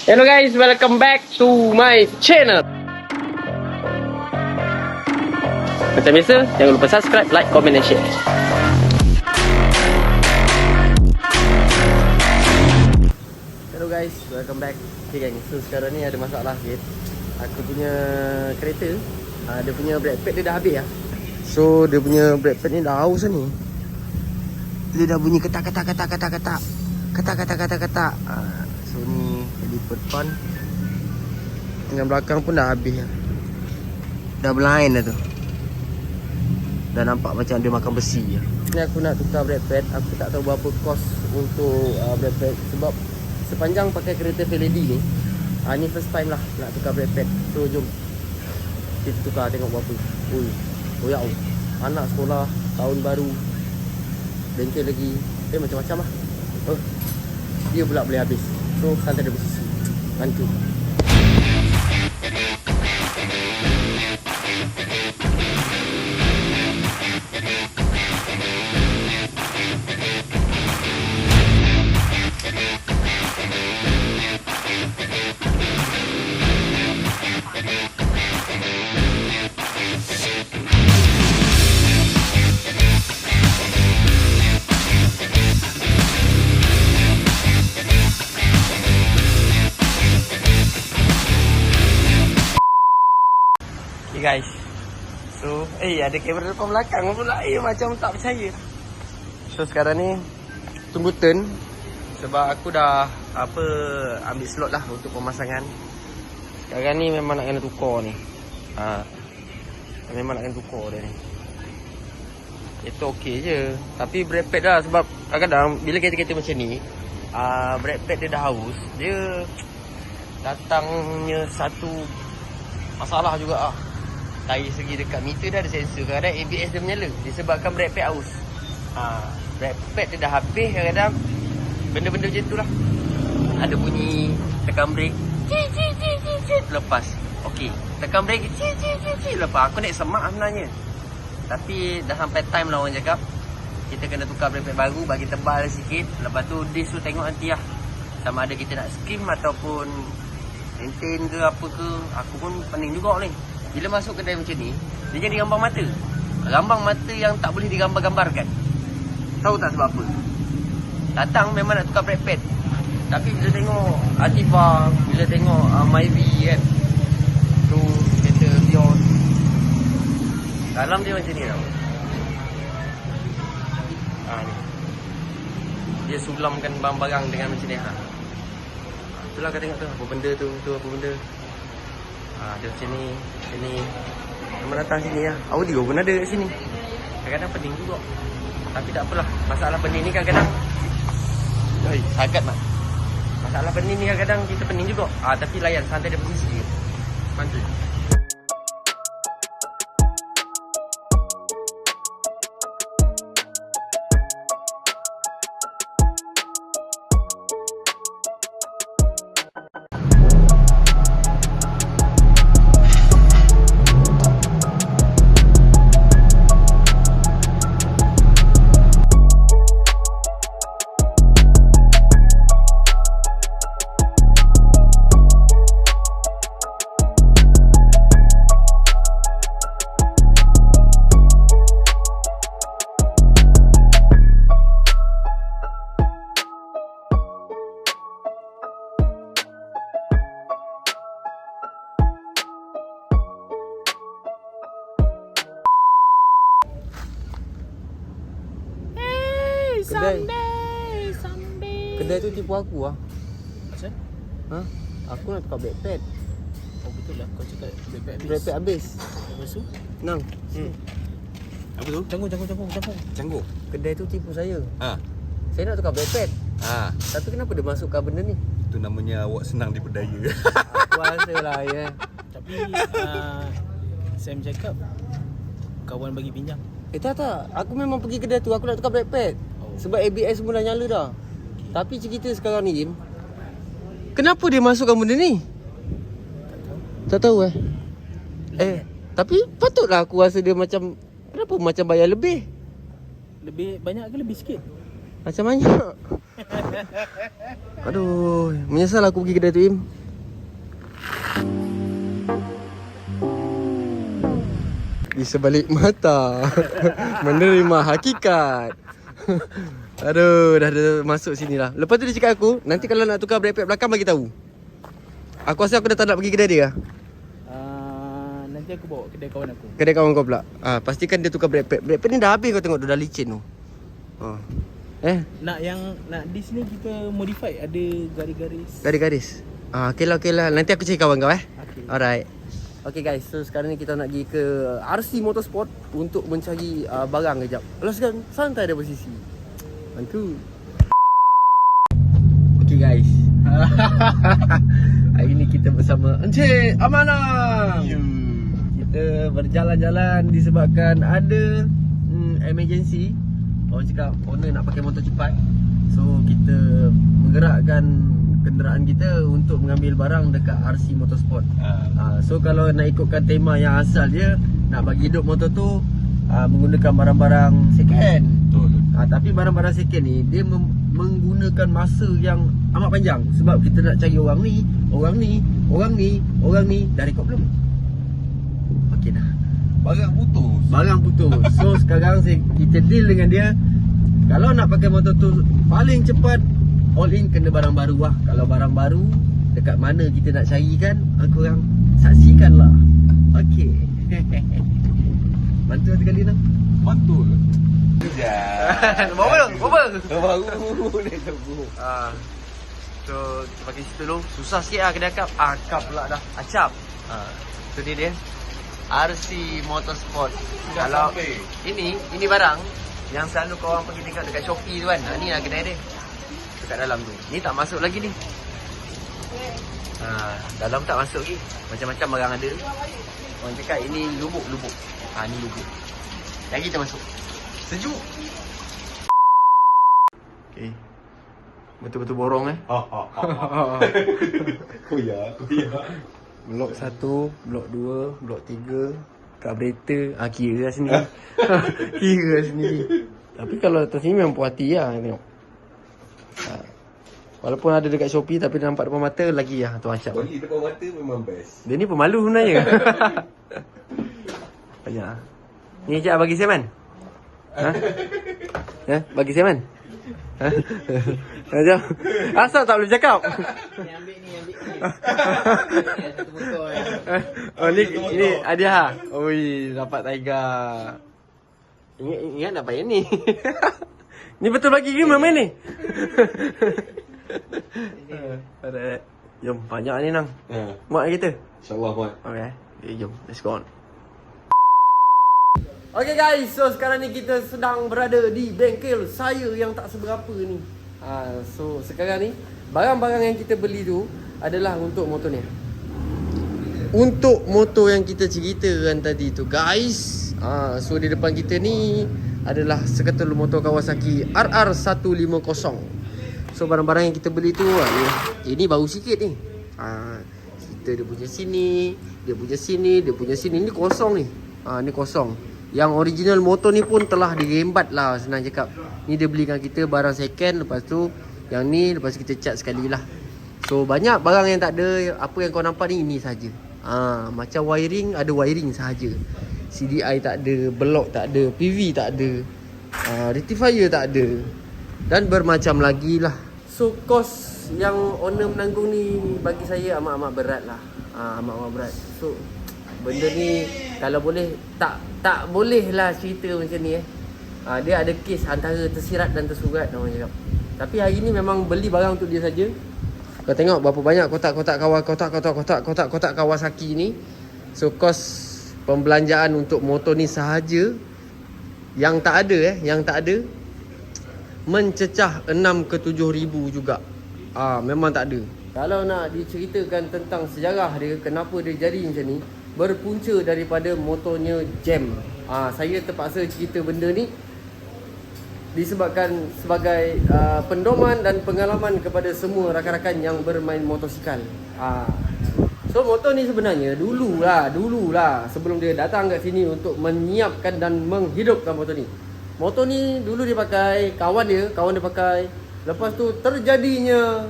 Hello guys, welcome back to my channel. Macam biasa, jangan lupa subscribe, like, comment dan share. Hello guys, welcome back. Okay gang, so sekarang ni ada masalah sikit. Aku punya kereta, dia punya brake pad dia dah habis lah. So dia punya brake pad ni dah haus lah ni. Dia dah bunyi ketak. So ni lipat depan dengan belakang pun dah habis lah. Dah berlain dah tu. Dah nampak macam dia makan besi je. Ni aku nak tukar brake pad. Aku tak tahu berapa kos untuk brake pad. Sebab sepanjang pakai kereta Feledy ni, ni first time lah nak tukar brake pad. So jom kita tukar tengok berapa. Ui, koyak tu. Anak sekolah, tahun baru, bengkel lagi, macam-macam lah. Dia pula boleh habis. So santai dari sisi. Bantu. Okay guys, so ada kamera depan belakang pula. Macam tak percaya. So sekarang ni tunggu turn. Sebab aku dah ambil slot lah untuk pemasangan. Sekarang ni memang nak kena tukar ni. Memang nak kena tukar dia ni. Itu okey je. Tapi brake pad dah. Sebab kadang-kadang bila kereta-kereta macam ni, brake pad dia dah haus, dia datangnya satu masalah juga lah. Dari segi dekat meter dah ada sensor. Kadang-kadang ABS dia menyala disebabkan brake pad haus. Brake pad dia dah habis. Kadang-kadang benda-benda macam tu lah. Ada bunyi tekan brake, lepas. Okey, tekan brake, lepas. Aku nak semak sebenarnya. Tapi dah sampai time lah orang cakap kita kena tukar brake pad baru, bagi tebal sikit. Lepas tu dia suruh tengok nanti lah, sama ada kita nak skim ataupun maintain ke apa ke. Aku pun pening juga ni. Bila masuk kedai macam ni, dia jadi gambang mata. Gambang mata yang tak boleh digambar-gambarkan. Tahu tak sebab apa? Datang memang nak tukar brake pad. Tapi bila tengok Ativa, bila tengok Myvi kan, tu kereta Vios, dalam dia macam ni tau. Ni dia sulamkan barang-barang dengan macam ni. Itulah kau tengok tu, apa benda tu apa benda. Dia macam ni. Memang datang sini lah. Audio pun ada kat sini. Kadang-kadang pening juga. Tapi tak apalah. Masalah pening ni kadang-kadang sangat mak. Masalah pening ni kadang-kadang kita pening juga. Tapi layan, santai dia berisi sikit. Bantu. Kedai tu tipu aku lah. Macam? Aku nak tukar brake pad. Oh betul lah, kau cakap brake pad habis. Brake pad habis. Lepas tu? Nang. Apa tu? Canggung. Kedai tu tipu saya. Saya nak tukar brake pad. Tapi kenapa dia masukkan benda ni? Itu namanya awak senang diperdaya. Aku rasa lah ya. Tapi Sam cakap kawan bagi pinjam. Tak. Aku memang pergi kedai tu, aku nak tukar brake pad. Sebab ABS semua dah nyala dah. Tapi cerita sekarang ni Jim, kenapa dia masukkan benda ni? Tak tahu tapi patutlah aku rasa dia macam, kenapa macam bayar lebih? Lebih banyak ke lebih sikit? Macam banyak. Aduh, menyesal aku pergi kedai tu Im. Di sebalik mata menerima hakikat. Aduh, dah ada masuk sini lah. Lepas tu dia cakap aku, nanti kalau nak tukar brake pad belakang bagi tahu. Aku rasa aku dah tak nak pergi kedai dia lah. Nanti aku bawa kedai kawan aku. Kedai kawan kau pula. Pastikan dia tukar brake pad. Brake pad ni dah habis kau tengok tu, dah licin tu. Nak di sini kita modify, ada garis-garis. Garis-garis. Okey lah. Nanti aku cari kawan kau Okay. Alright. Okay guys, so sekarang ni kita nak pergi ke RC Motorsport untuk mencari barang kejap. Kalau sekarang santai ada posisi. Bantu. Okay guys. Hari ni kita bersama Encik Amanah. Kita berjalan-jalan disebabkan ada emergency. Orang cakap owner nak pakai motor cepat. So kita menggerakkan kenderaan kita untuk mengambil barang dekat RC Motorsport. So kalau nak ikutkan tema yang asal dia, nak bagi hidup motor tu menggunakan barang-barang second. Betul. Tapi barang-barang second ni dia menggunakan masa yang amat panjang. Sebab kita nak cari orang ni. Dah rekod belum? Okey dah. Barang putus. So sekarang kita deal dengan dia. Kalau nak pakai motor tu paling cepat, all in kena barang baru lah. Kalau barang baru, dekat mana kita nak cari kan, korang saksikan lah. Okay. Bantu satu kali nak? Mantul. Bawa. Baru dia sebut. So kita pakai situ dulu. Susah sikit lah kedai akap. Akap pula dah. Acap. So dia RC Motorsport. Kalau sampai. ini barang yang selalu korang pergi tengok dekat Shopee tu kan. Ni lah kedai dia. Dekat dalam tu. Ni tak masuk lagi ni. Dalam tak masuk lagi. Macam-macam barang ada. Orang cakap ini lubuk. Ni lubuk. Lagi kita masuk. Sejuk. Okay. Betul-betul borong Kuya. Blok 1, blok 2, blok 3, karburetor. Kira lah sini. Kira lah sini. Tapi kalau atas sini memang puas hati lah tengok. Walaupun ada dekat Shopee tapi nampak depan mata lagi lah tu macam. Bagi depan mata memang best. Dia ni pemalu sebenarnya. Banyak. Ni Cik bagi Seman. Bagi Seman. Macam asal tak boleh cakap. Ambil ni. Ini hadiah. Oi, dapat Tiger. Ingat dapat yang ni. Ni betul bagi ke main ni? Jom, banyak ni nang. Muat kita. InsyaAllah muat. Okay, jom, let's go on. Okay guys, so sekarang ni kita sedang berada di bengkel saya yang tak seberapa ni. So sekarang ni barang-barang yang kita beli tu adalah untuk motor ni. Untuk motor yang kita ceritakan tadi tu guys. So di depan kita ni adalah seketul motor Kawasaki RR150. So barang-barang yang kita beli tu ini baru sikit ni. Dia punya sini, dia punya sini. Ni kosong ni. Ni kosong. Yang original motor ni pun telah dirembat lah, senang cakap. Ni dia belikan kita barang second. Lepas tu yang ni lepas kita cat sekali lah. So banyak barang yang tak ada. Apa yang kau nampak ni ini saja. Macam wiring, ada wiring sahaja. CDI tak ada, block tak ada, PV tak ada, rectifier tak ada, dan bermacam lagi lah. So kos yang owner menanggung ni bagi saya amat-amat berat lah. Amat-amat berat. So benda ni kalau boleh tak boleh lah cerita macam ni dia ada kes antara tersirat dan tersurat orang cakap. Tapi hari ni memang beli barang untuk dia saja. Kau tengok berapa banyak kotak Kawasaki ni. So kos pembelanjaan untuk motor ni sahaja yang tak ada mencecah 6 ke 7 ribu juga. Memang tak ada. Kalau nak diceritakan tentang sejarah dia, kenapa dia jadi macam ni, berpunca daripada motornya jam. Saya terpaksa cerita benda ni disebabkan sebagai pendoman dan pengalaman kepada semua rakan-rakan yang bermain motosikal. So motor ni sebenarnya dululah sebelum dia datang kat sini untuk menyiapkan dan menghidupkan motor ni. Motor ni dulu dia pakai, kawan dia pakai. Lepas tu terjadinya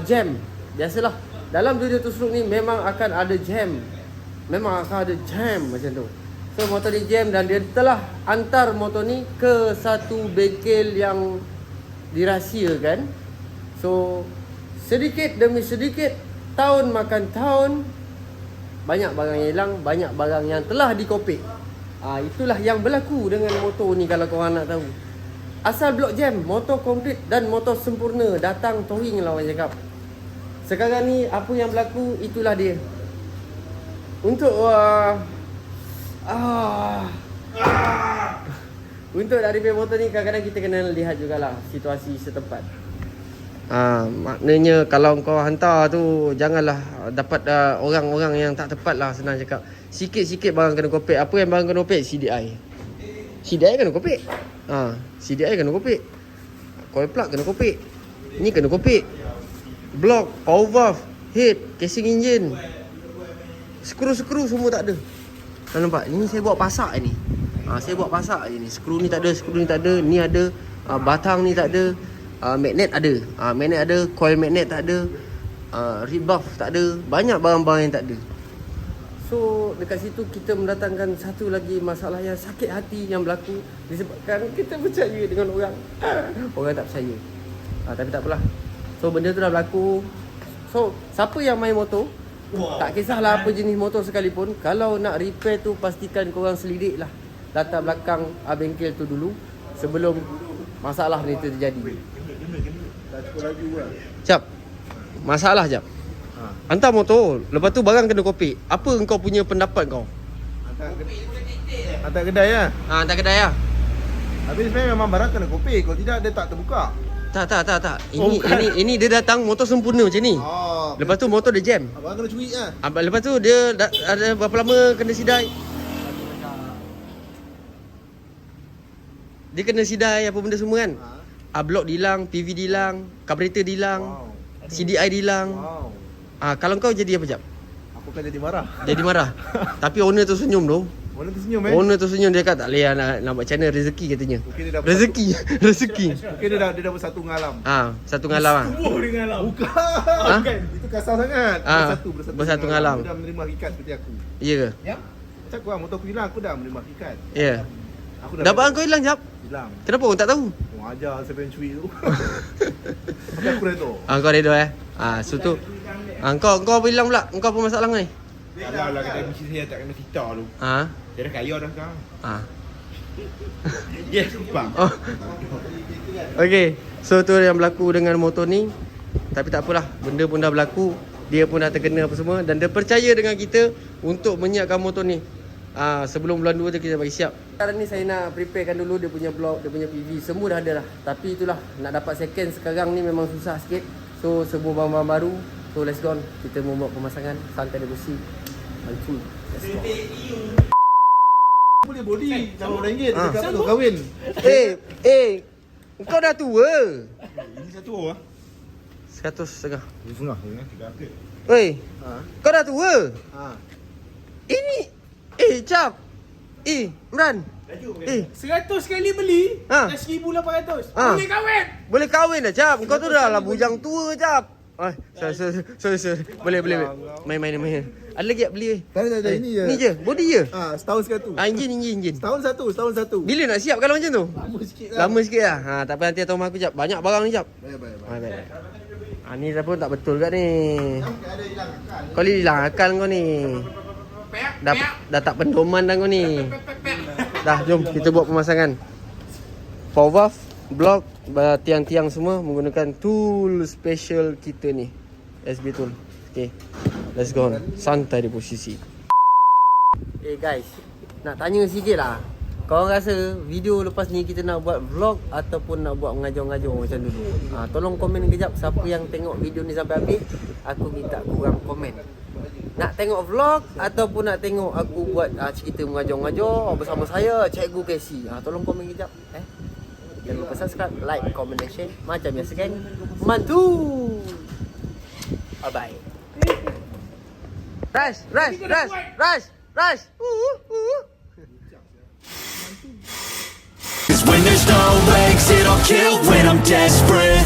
jam. Biasalah dalam dunia tusruk ni memang akan ada jam. Memang akan ada jam macam tu. So motor ni jam dan dia telah hantar motor ni ke satu bengkel yang dirahsiakan. So sedikit demi sedikit, tahun makan tahun, banyak barang yang hilang, banyak barang yang telah dikopik. Itulah yang berlaku dengan motor ni kalau korang nak tahu. Asal blok jam, motor komplit dan motor sempurna, datang towing lah orang cakap. Sekarang ni apa yang berlaku, itulah dia. Untuk untuk nak repair motor ni, kadang-kadang kita kena lihat jugalah situasi setempat. Maknanya kalau kau hantar tu, janganlah dapat orang-orang yang tak tepat lah, senang cakap. Sikit-sikit barang kena kopek. Apa yang barang kena kopek? CDI. CDI kena kopek. CDI kena kopek. Coil plug kena kopek. Ni kena kopek. Block, power valve, head, casing engine, skru-skru semua tak ada. Kau nampak? Ni saya buat pasak ni. Saya buat pasak je ni. Skru ni tak ada, skru ni tak ada. Ni ada, batang ni tak ada. Magnet ada. Magnet ada, coil magnet tak ada. Rebuff tak ada. Banyak barang-barang yang tak ada. So dekat situ kita mendatangkan satu lagi masalah yang sakit hati yang berlaku disebabkan kita percaya dengan orang. Orang tak percaya. Tapi tak apalah. So benda tu dah berlaku. So siapa yang main motor, tak kisahlah apa jenis motor sekalipun, kalau nak repair tu pastikan korang selidik lah latar belakang bengkel tu dulu sebelum masalah ni terjadi. Jap. Masalah jap. Hantar motor, lepas tu barang kena kopik. Apa engkau punya pendapat kau? Hantar kedai lah. Hantar kedai lah. Habis sebenarnya memang barang kena kopi. Kalau tidak dia tak terbuka. Tak. Ini dia datang motor sempurna macam ni. Lepas tu motor dia jam. Abang kena curi lah. Lepas tu dia ada berapa lama kena sidai? Dia kena sidai apa benda semua kan? Blok dihilang, PV dihilang, carburetor dihilang, CDI dihilang. Kalau kau jadi apa jap? Aku kan jadi marah. Jadi marah. Tapi owner tu senyum tu. Owner tu senyum Owner tu senyum, dia kata tak boleh nak buat channel rezeki katanya. Mungkin dia dah Rezeki. Mungkin dia dah bersatu dengan alam. Satu ngalam ah. Tumbuh dengan alam. Bukan. Itu kasar sangat. Bersatu dengan alam. Aku dah menerima hakikat seperti aku. Ya ke? Ya. Macam aku lah, motor aku hilang, aku dah menerima hakikat. Ya. Aku Dah barang kau hilang jap? hilang. Kenapa orang tak tahu? Orang ajar saya pengen curi tu. Tapi aku dah tahu. Kau redo so tu. Kau apa hilang pula? Kau apa masalah ni? Alah kedai mesti saya tak kena sita tu. Dia dah kaya dah sekarang. Yes, bang. Okay. So tu yang berlaku dengan motor ni. Tapi tak apalah, benda pun dah berlaku. Dia pun dah terkena apa semua. Dan dia percaya dengan kita untuk menyiapkan motor ni. Sebelum bulan 2 tu kita bagi siap. Sekarang ni saya nak preparekan dulu dia punya blok, dia punya PV. Semua dah ada lah. Tapi itulah, nak dapat second sekarang ni memang susah sikit. So semua barang-barang baru. So let's go on. Kita mau buat pemasangan. Santai dia bersih. Hancur. Let's go. Boleh body RM60 dia cakap tu kahwin. Kau dah tua. Ini satu orang. 100.5. Ini setengah ni 300. Oi. Kau dah tua. Ini Cap. Imran. 100 kali beli dah 1,800. Boleh kahwin. Boleh kahwin dah Cap. Kau tu dah lah bujang tua Cap. Sorry. Boleh. Main. Ada lagi tak beli? Tak, ini je. Ni je, body je. Setahun sekali. Enjin. Setahun satu. Bila nak siap kalau macam tu? Lama sikit lah. Tak apa, nanti tolong aku jap. Banyak barang ni jap. Baik. Ni pun tak betul kat ni. Kau hilang akal kau ni. Dah tak pendoman dah kau ni. Dah, jom kita buat pemasangan. Power valve, block, tiang-tiang semua menggunakan tool special kita ni. SB tool. Okay, let's go on. Santai di posisi. Guys, nak tanya sikit lah. Korang rasa video lepas ni kita nak buat vlog ataupun nak buat mengajar-mengajar macam dulu? Tolong komen kejap siapa yang tengok video ni sampai habis. Aku minta korang komen. Nak tengok vlog ataupun nak tengok aku buat cerita mengajar-mengajar bersama saya, Cikgu Casey. Tolong komen kejap. Jangan lupa subscribe, like, comment dan share. Macam biasa kan. Mantu. Bye-bye. Rush. Cause when there's no exit, I'll kill when I'm desperate.